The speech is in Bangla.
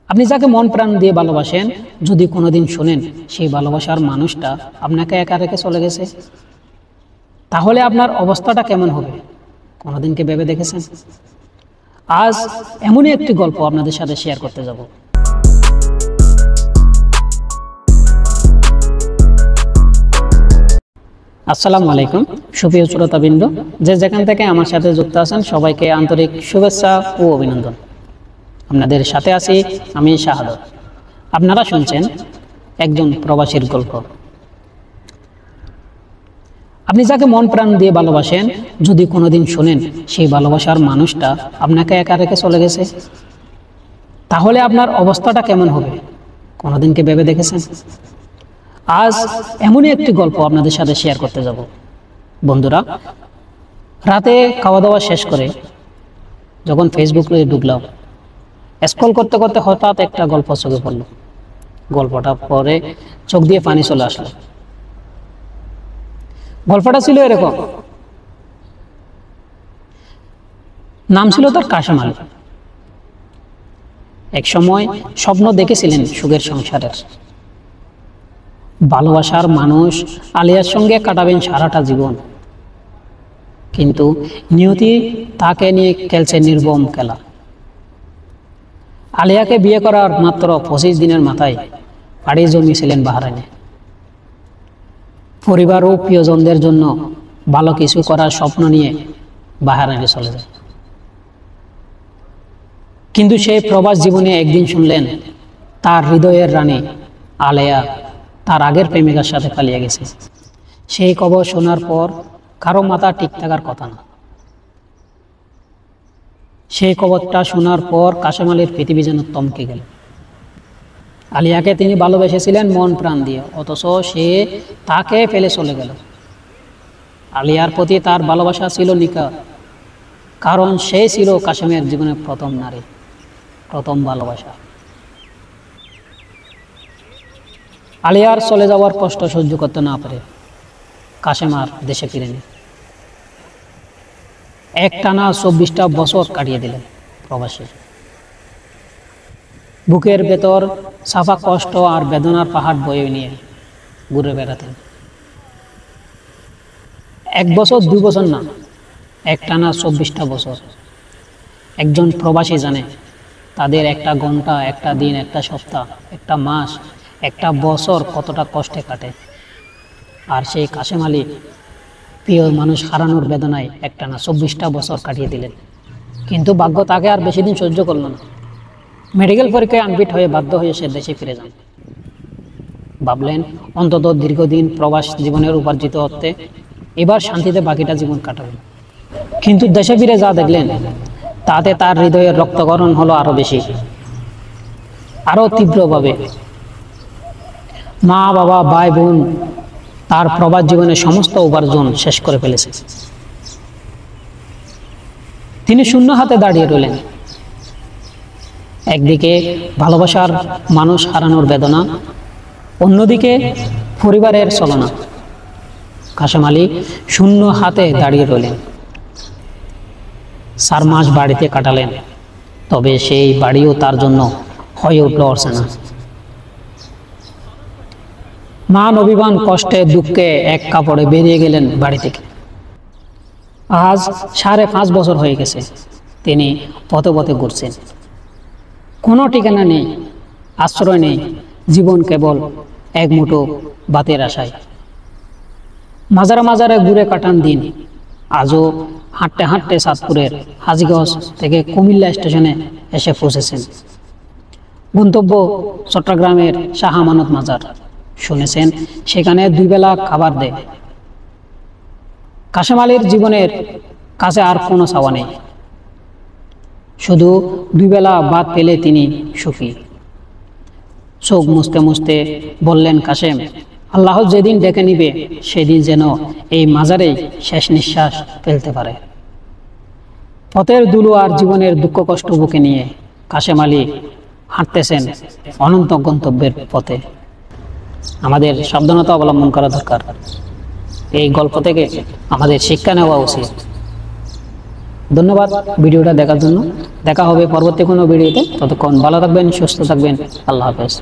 আপনি যাকে মন প্রাণ দিয়ে ভালোবাসেন, যদি কোনোদিন শুনেন সেই ভালোবাসার মানুষটা আপনাকে একা রেখে চলে গেছে, তাহলে আপনার অবস্থাটা কেমন হবে? কোনোদিন কি ভেবে দেখেছেন? আজ এমনই একটি গল্প আপনাদের সাথে শেয়ার করতে যাব। আসসালামু আলাইকুম সুপ্রিয় শ্রোতাবৃন্দ, যে যেখান থেকে আমার সাথে যুক্ত আছেন সবাইকে আন্তরিক শুভেচ্ছা ও অভিনন্দন। আপনাদের সাথে আছি আমি শাহাদত। আপনারা শুনছেন একজন প্রবাসীর গল্প। আপনি যাকে মন প্রাণ দিয়ে ভালোবাসেন, যদি কোনোদিন শুনেন সেই ভালোবাসার মানুষটা আপনাকে একা রেখে চলে গেছে, তাহলে আপনার অবস্থাটা কেমন হবে? কোনোদিন কি ভেবে দেখেছেন? আজ এমনই একটি গল্প আপনাদের সাথে শেয়ার করতে যাব। বন্ধুরা, রাতে খাওয়া দাওয়া শেষ করে যখন ফেসবুকে ঢুকলাম, স্ক্রল করতে করতে হঠাৎ একটা গল্প চোখে পড়ল। গল্পটা পরে চোখ দিয়ে পানি চলে আসলো। গল্পটা ছিল এরকম, নাম ছিল তার কাশেম আলী। এক সময় স্বপ্ন দেখেছিলেন সুখের সংসারের, ভালোবাসার মানুষ আলিয়ার সঙ্গে কাটাবেন সারাটা জীবন। কিন্তু নিয়তি তাকে নিয়ে খেলছে নির্মম খেলা। আলিয়াকে বিয়ে করার মাত্র 25 দিনের মাথায় বাড়ি জমিয়েছিলেন বাহরাইনে। পরিবার ও প্রিয়জনদের জন্য ভালো কিছু করার স্বপ্ন নিয়ে বাহরাইনে চলে যায়। কিন্তু সেই প্রবাস জীবনে একদিন শুনলেন তার হৃদয়ের রানী আলেয়া তার আগের প্রেমিকার সাথে পালিয়ে গেছে। সেই খবর শোনার পর কারো মাথা ঠিক থাকার কথা না। সেই খবরটা শোনার পর কাশেম আলীর পৃথিবী যেন থমকে গেল। আলিয়াকে তিনি ভালোবেসেছিলেন মন প্রাণ দিয়ে, অথচ সে তাকে ফেলে চলে গেল। আলিয়ার প্রতি তার ভালোবাসা ছিল নিকা, কারণ সে ছিল কাশেমের জীবনের প্রথম নারী, প্রথম ভালোবাসা। আলিয়ার চলে যাওয়ার কষ্ট সহ্য করতে না পারে কাশেম আর দেশে ফিরেনি। একটানা 24টা বছর কাটিয়ে দিলেন প্রবাসী। বুকের ভেতর সাফা কষ্ট আর বেদনার পাহাড় বয়ে নিয়ে ঘুরে বেড়াতেন। 1 বছর 2 বছর না, একটানা 24টা বছর। একজন প্রবাসী জানে তাদের একটা ঘন্টা, একটা দিন, একটা সপ্তাহ, একটা মাস, একটা বছর কতটা কষ্টে কাটে। আর সেই কাশেম আলী প্রিয় মানুষ হারানোর বেদনায় একটানা 24টা বছর কাটিয়ে দিলেন। কিন্তু ভাগ্য তাকে আর বেশি দিন সহ্য করল না। মেডিকেল পরীক্ষায় আনফিট হয়ে বাধ্য হয়ে সে দেশে ফিরে যান। ভাবলেন অন্তত দীর্ঘদিন প্রবাস জীবনের উপার্জিত অর্থে এবার শান্তিতে বাকিটা জীবন কাটাবেন। কিন্তু দেশে ফিরে যা দেখলেন তাতে তার হৃদয়ের রক্তক্ষরণ হলো আরো বেশি, আরো তীব্রভাবে। মা বাবা ভাই বোন তার প্রবাস জীবনের সমস্ত উপার্জন শেষ করে ফেলেছে। তিনি শূন্য হাতে দাঁড়িয়ে রইলেন। একদিকে ভালোবাসার মানুষ হারানোর বেদনা, অন্যদিকে পরিবারের ছলনা। কাশেম আলী শূন্য হাতে দাঁড়িয়ে রইলেন। 4 মাস বাড়িতে কাটালেন, তবে সেই বাড়িও তার জন্য হয়ে উঠল অর্চনা। মান অভিমান কষ্টে দুঃখে এক কাপড়ে বেরিয়ে গেলেন বাড়ি থেকে। আজ 5.5 বছর হয়ে গেছে তিনি পথে পথে ঘুরছেন। কোনো ঠিকানা নেই, আশ্রয় নেই, জীবন কেবল এক মুঠো ভাতের আশায়। মাজারে মাজারে ঘুরে কাটান দিন। আজও হাঁটতে হাঁটতে চাঁদপুরের হাজীগঞ্জ থেকে কুমিল্লা স্টেশনে এসে পৌঁছেছেন। গন্তব্য চট্টগ্রামের শাহ আমানত মাজার। শুনেছেন সেখানে 2 বেলা খাবার দেয়। কাশেম আলীর জীবনের কাছে আর কোনো চাওয়া নেই, শুধু 2 বেলা ভাত পেলে তিনি সুখী। চোখ মুছতে মুছতে বললেন কাশেম, আল্লাহ যেদিন ডেকে নিবে সেদিন যেন এই মাজারেই শেষ নিঃশ্বাস ফেলতে পারে। পথের ধুলো আর জীবনের দুঃখ কষ্ট বুকে নিয়ে কাশেম আলী হাঁটতেছেন অনন্ত গন্তব্যের পথে। আমাদের সাবধানতা অবলম্বন করা দরকার। এই গল্প থেকে আমাদের শিক্ষা নেওয়া উচিত। ধন্যবাদ ভিডিওটা দেখার জন্য। দেখা হবে পরবর্তী কোনো ভিডিওতে। ততক্ষণ ভালো থাকবেন, সুস্থ থাকবেন। আল্লাহ হাফেজ।